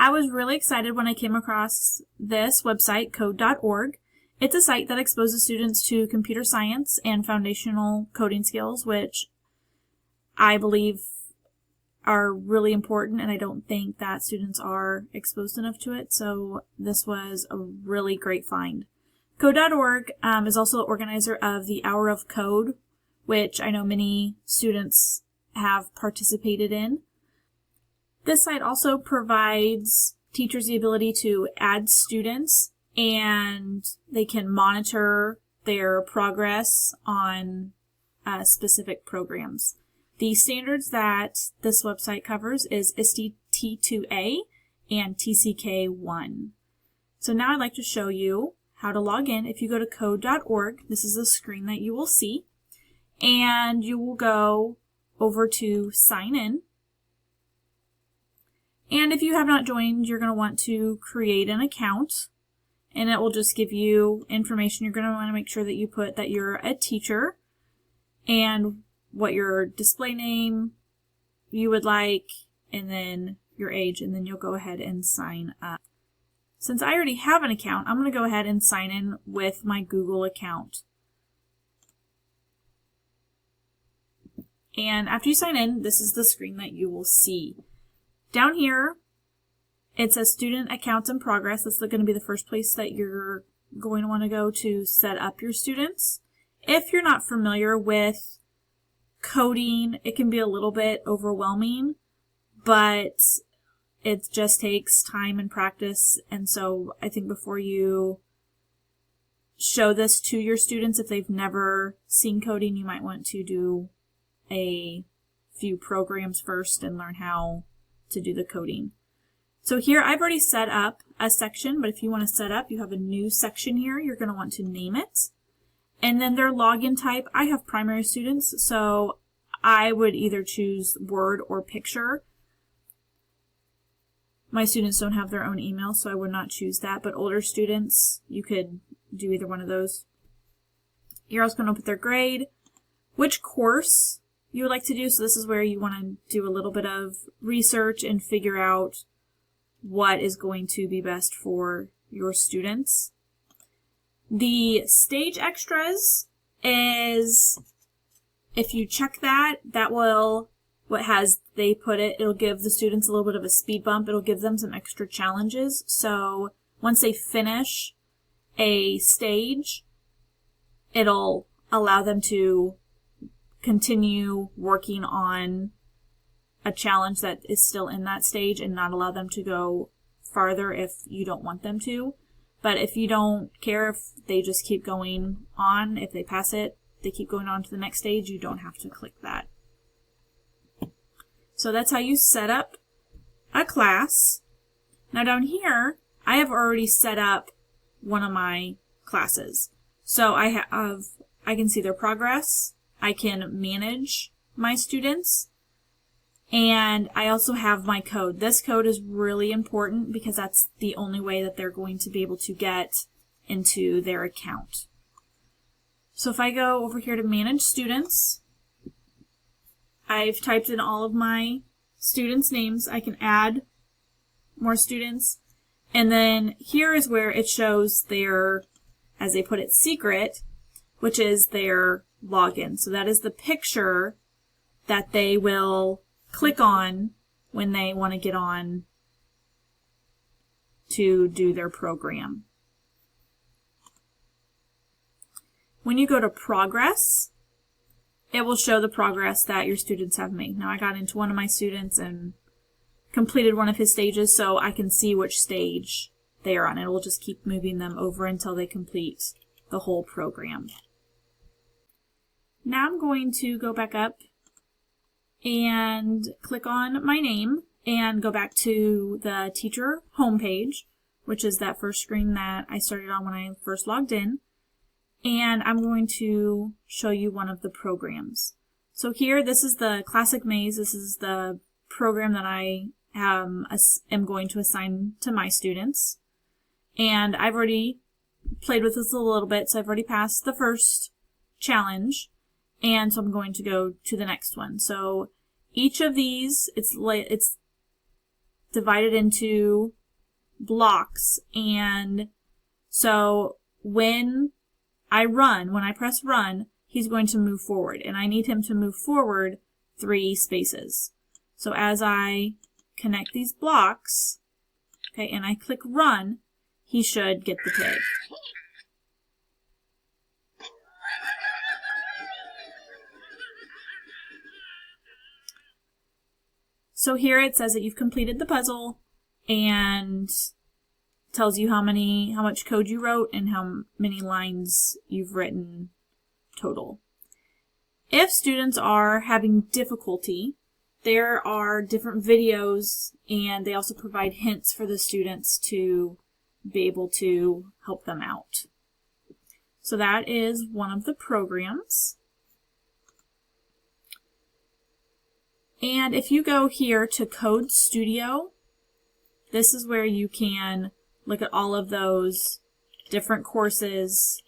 I was really excited when I came across this website, code.org. It's a site that exposes students to computer science and foundational coding skills, which I believe are really important, and I don't think that students are exposed enough to it, so this was a really great find. Code.org is also the organizer of the Hour of Code, which I know many students have participated in. This site also provides teachers the ability to add students, and they can monitor their progress on specific programs. The standards that this website covers is ISTE T2A and TCK1. So now I'd like to show you how to log in. If you go to code.org, this is the screen that you will see, and you will go over to sign in. And if you have not joined, you're going to want to create an account, and it will just give you information. You're going to want to make sure that you put that you're a teacher and what your display name you would like, and then your age, and then you'll go ahead and sign up. Since I already have an account, I'm going to go ahead and sign in with my Google account. And after you sign in, this is the screen that you will see. Down here, it says Student Accounts in Progress. That's going to be the first place that you're going to want to go to set up your students. If you're not familiar with coding, it can be a little bit overwhelming, but it just takes time and practice. And so I think before you show this to your students, if they've never seen coding, you might want to do a few programs first and learn how to do the coding. So here I've already set up a section, but if you want to set up, you have a new section here. You're going to want to name it. And then their login type, I have primary students, so I would either choose Word or Picture. My students don't have their own email, so I would not choose that, but older students, you could do either one of those. You're also going to put their grade, which course you would like to do, so this is where you want to do a little bit of research and figure out what is going to be best for your students. The stage extras is, if you check that, that will, it'll give the students a little bit of a speed bump. It'll give them some extra challenges. So once they finish a stage, it'll allow them to continue working on a challenge that is still in that stage and not allow them to go farther if you don't want them to. But if you don't care, if they just keep going on, if they pass it, they keep going on to the next stage, you don't have to click that. So that's how you set up a class. Now down here, I have already set up one of my classes. So I can see their progress, I can manage my students, and I also have my code. This code is really important because that's the only way that they're going to be able to get into their account. So if I go over here to manage students, I've typed in all of my students' names. I can add more students. And then here is where it shows their, as they put it, secret, which is their login. So that is the picture that they will click on when they want to get on to do their program. When you go to progress, it will show the progress that your students have made. Now I got into one of my students and completed one of his stages, so I can see which stage they are on. It will just keep moving them over until they complete the whole program. Now I'm going to go back up and click on my name and go back to the teacher homepage, which is that first screen that I started on when I first logged in. And I'm going to show you one of the programs. So here, this is the Classic Maze. This is the program that I am going to assign to my students. And I've already played with this a little bit, so I've already passed the first challenge. And so I'm going to go to the next one. So each of these, it's divided into blocks, and so when I press run, he's going to move forward, and I need him to move forward 3 spaces. So as I connect these blocks, okay, and I click run, he should get the pig. So here it says that you've completed the puzzle and tells you how much code you wrote and how many lines you've written total. If students are having difficulty, there are different videos, and they also provide hints for the students to be able to help them out. So that is one of the programs. And if you go here to Code Studio, this is where you can look at all of those different courses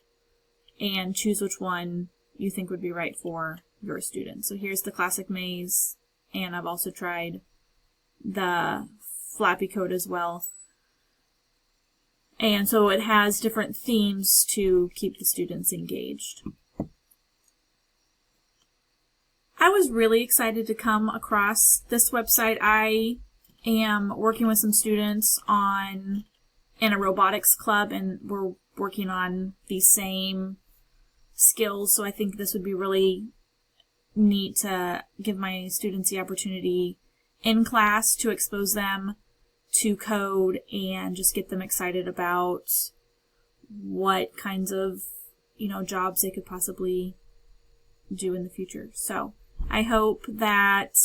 and choose which one you think would be right for your students. So here's the Classic Maze, and I've also tried the Flappy Code as well. And so it has different themes to keep the students engaged. I was really excited to come across this website. I am working with some students in a robotics club, and we're working on these same skills, so I think this would be really neat to give my students the opportunity in class to expose them to code and just get them excited about what kinds of, jobs they could possibly do in the future. So I hope that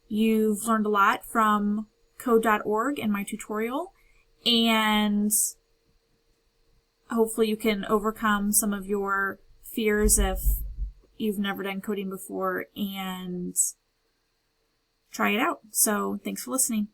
you've learned a lot from code.org and my tutorial, and hopefully you can overcome some of your fears if you've never done coding before and try it out. So thanks for listening.